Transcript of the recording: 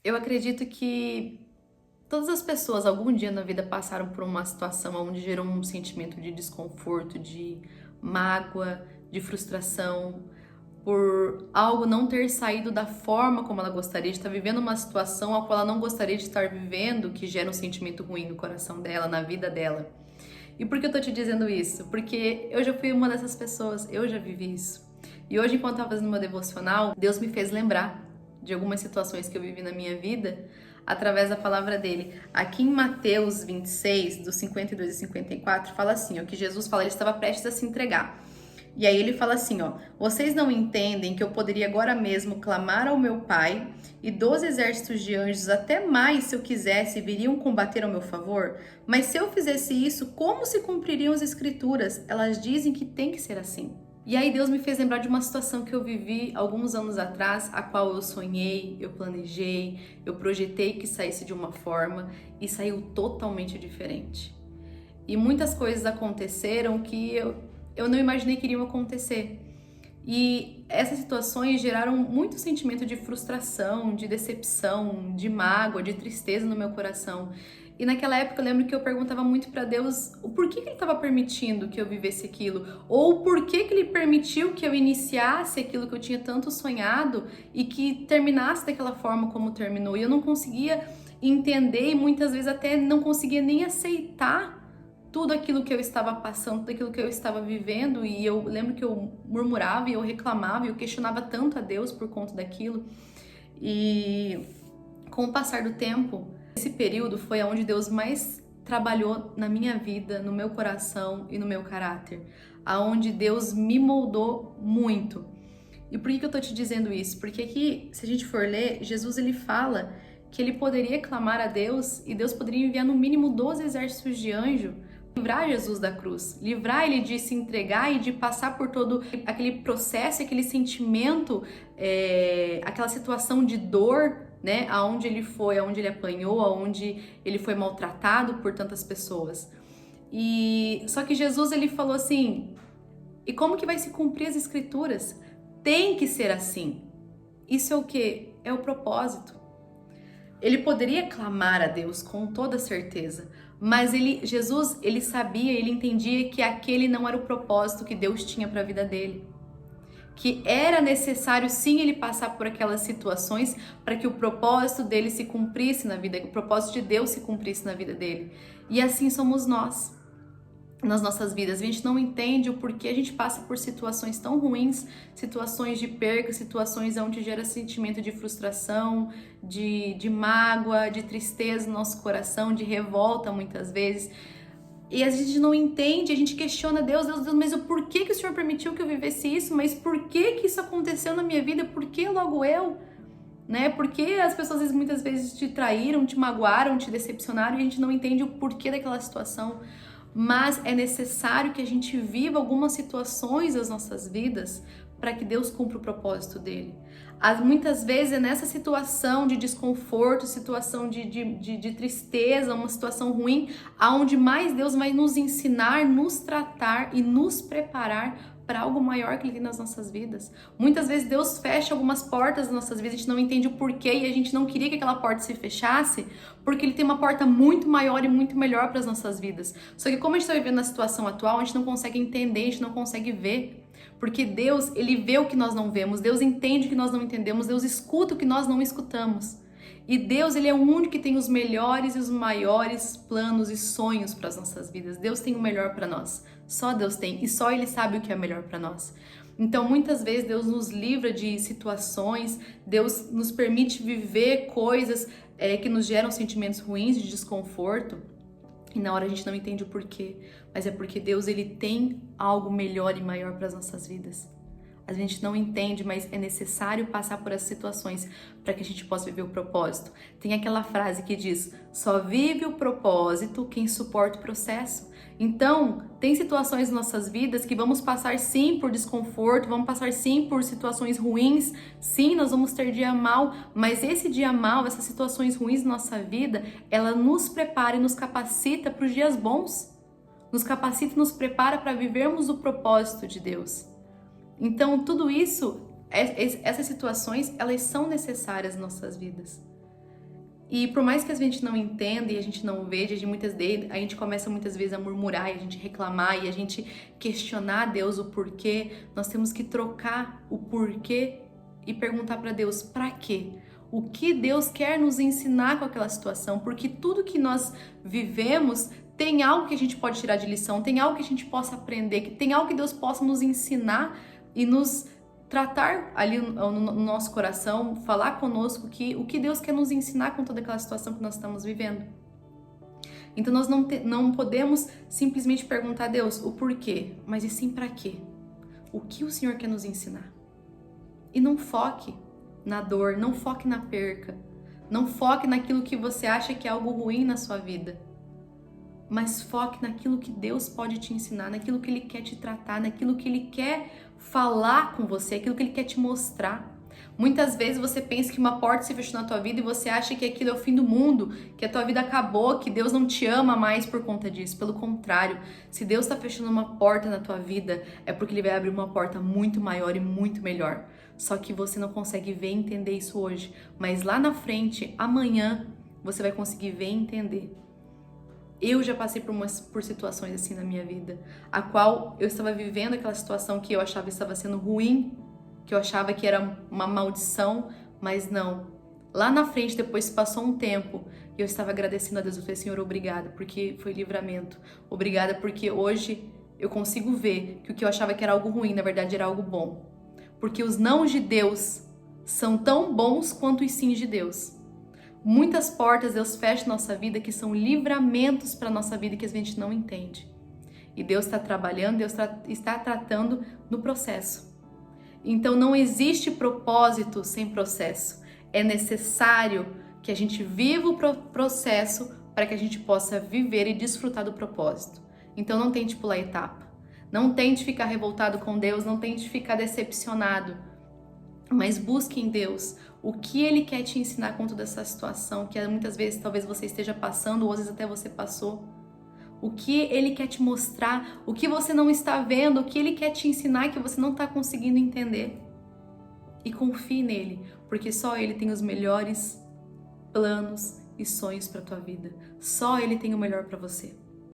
Eu acredito que todas as pessoas algum dia na vida passaram por uma situação onde gerou um sentimento de desconforto, de mágoa, de frustração, por algo não ter saído da forma como ela gostaria de estar vivendo uma situação a qual ela não gostaria de estar vivendo, que gera um sentimento ruim no coração dela, na vida dela. E por que eu tô te dizendo isso? Porque eu já fui uma dessas pessoas, eu já vivi isso. E hoje, enquanto eu estava fazendo meu devocional, Deus me fez lembrar de algumas situações que eu vivi na minha vida através da palavra dele. Aqui em Mateus 26, dos 52 e 54, fala assim, ó, que Jesus fala, ele estava prestes a se entregar. E aí ele fala assim, ó, vocês não entendem que eu poderia agora mesmo clamar ao meu Pai e 12 exércitos de anjos, até mais se eu quisesse, viriam combater ao meu favor? Mas se eu fizesse isso, como se cumpririam as escrituras? Elas dizem que tem que ser assim. E aí Deus me fez lembrar de uma situação que eu vivi alguns anos atrás, a qual eu sonhei, eu planejei, eu projetei que saísse de uma forma e saiu totalmente diferente. E muitas coisas aconteceram que eu não imaginei que iriam acontecer. E essas situações geraram muito sentimento de frustração, de decepção, de mágoa, de tristeza no meu coração. E naquela época eu lembro que eu perguntava muito para Deus o porquê que ele estava permitindo que eu vivesse aquilo, ou o porquê que ele permitiu que eu iniciasse aquilo que eu tinha tanto sonhado e que terminasse daquela forma como terminou. E eu não conseguia entender e muitas vezes até não conseguia nem aceitar tudo aquilo que eu estava passando, tudo aquilo que eu estava vivendo, e eu lembro que eu murmurava e eu reclamava e eu questionava tanto a Deus por conta daquilo. E com o passar do tempo, esse período foi onde Deus mais trabalhou na minha vida, no meu coração e no meu caráter, aonde Deus me moldou muito. E por que eu tô te dizendo isso? Porque aqui, se a gente for ler, Jesus ele fala que ele poderia clamar a Deus e Deus poderia enviar no mínimo 12 exércitos de anjo, livrar Jesus da cruz, livrar ele de se entregar e de passar por todo aquele processo, aquele sentimento, aquela situação de dor, né? Aonde ele foi, aonde ele apanhou, aonde ele foi maltratado por tantas pessoas. E só que Jesus ele falou assim: e como que vai se cumprir as escrituras? Tem que ser assim. Isso é o que? É o propósito. Ele poderia clamar a Deus com toda certeza, mas Jesus, ele sabia, ele entendia que aquele não era o propósito que Deus tinha para a vida dele. Que era necessário sim ele passar por aquelas situações para que o propósito dele se cumprisse na vida, que o propósito de Deus se cumprisse na vida dele. E assim somos nós nas nossas vidas. A gente não entende o porquê a gente passa por situações tão ruins, situações de perca, situações onde gera sentimento de frustração, de mágoa, de tristeza no nosso coração, de revolta muitas vezes. E a gente não entende, a gente questiona Deus, mas o porquê que o Senhor permitiu que eu vivesse isso? Mas por que que isso aconteceu na minha vida? Por que logo eu? Né? Porque as pessoas muitas vezes te traíram, te magoaram, te decepcionaram e a gente não entende o porquê daquela situação. Mas é necessário que a gente viva algumas situações das nossas vidas para que Deus cumpra o propósito dele. Muitas vezes é nessa situação de desconforto, situação de tristeza, uma situação ruim, aonde mais Deus vai nos ensinar, nos tratar e nos preparar para algo maior que Ele tem nas nossas vidas. Muitas vezes Deus fecha algumas portas nas nossas vidas, a gente não entende o porquê e a gente não queria que aquela porta se fechasse, porque Ele tem uma porta muito maior e muito melhor para as nossas vidas. Só que como a gente está vivendo na situação atual, a gente não consegue entender, a gente não consegue ver. Porque Deus, Ele vê o que nós não vemos, Deus entende o que nós não entendemos, Deus escuta o que nós não escutamos. E Deus, Ele é o único que tem os melhores e os maiores planos e sonhos para as nossas vidas. Deus tem o melhor para nós. Só Deus tem. E só Ele sabe o que é melhor para nós. Então, muitas vezes, Deus nos livra de situações, Deus nos permite viver coisas que nos geram sentimentos ruins, de desconforto. E na hora a gente não entende o porquê. Mas é porque Deus, Ele tem algo melhor e maior para as nossas vidas. A gente não entende, mas é necessário passar por essas situações para que a gente possa viver o propósito. Tem aquela frase que diz: só vive o propósito quem suporta o processo. Então, tem situações em nossas vidas que vamos passar sim por desconforto, vamos passar sim por situações ruins, sim, nós vamos ter dia mal, mas esse dia mal, essas situações ruins na nossa vida, ela nos prepara e nos capacita para os dias bons. Nos capacita e nos prepara para vivermos o propósito de Deus. Então, tudo isso, essas situações, elas são necessárias em nossas vidas. E por mais que a gente não entenda e a gente não veja, a gente começa muitas vezes a murmurar, e a gente reclamar e a gente questionar a Deus o porquê. Nós temos que trocar o porquê e perguntar para Deus, para quê? O que Deus quer nos ensinar com aquela situação? Porque tudo que nós vivemos tem algo que a gente pode tirar de lição, tem algo que a gente possa aprender, que tem algo que Deus possa nos ensinar e nos tratar ali no nosso coração, falar conosco o que Deus quer nos ensinar com toda aquela situação que nós estamos vivendo. Então nós não podemos simplesmente perguntar a Deus o porquê, mas e sim para quê? O que o Senhor quer nos ensinar? E não foque na dor, não foque na perca, não foque naquilo que você acha que é algo ruim na sua vida, mas foque naquilo que Deus pode te ensinar, naquilo que Ele quer te tratar, naquilo que Ele quer falar com você, aquilo que Ele quer te mostrar. Muitas vezes você pensa que uma porta se fechou na tua vida e você acha que aquilo é o fim do mundo, que a tua vida acabou, que Deus não te ama mais por conta disso. Pelo contrário, se Deus está fechando uma porta na tua vida, é porque Ele vai abrir uma porta muito maior e muito melhor. Só que você não consegue ver e entender isso hoje, mas lá na frente, amanhã, você vai conseguir ver e entender. Eu já passei por situações assim na minha vida, a qual eu estava vivendo aquela situação que eu achava que estava sendo ruim, que eu achava que era uma maldição, mas não. Lá na frente, depois passou um tempo, e eu estava agradecendo a Deus. Eu falei, Senhor, obrigada, porque foi livramento. Obrigada, porque hoje eu consigo ver que o que eu achava que era algo ruim, na verdade era algo bom. Porque os nãos de Deus são tão bons quanto os sims de Deus. Muitas portas Deus fecha na nossa vida que são livramentos para a nossa vida que a gente não entende. E Deus está trabalhando, Deus está tratando no processo. Então não existe propósito sem processo. É necessário que a gente viva o processo para que a gente possa viver e desfrutar do propósito. Então não tente pular etapa. Não tente ficar revoltado com Deus, não tente ficar decepcionado. Mas busque em Deus o que Ele quer te ensinar com toda essa situação, que muitas vezes talvez você esteja passando, ou às vezes até você passou. O que Ele quer te mostrar, o que você não está vendo, o que Ele quer te ensinar que você não está conseguindo entender. E confie nele, porque só Ele tem os melhores planos e sonhos para a tua vida. Só Ele tem o melhor para você.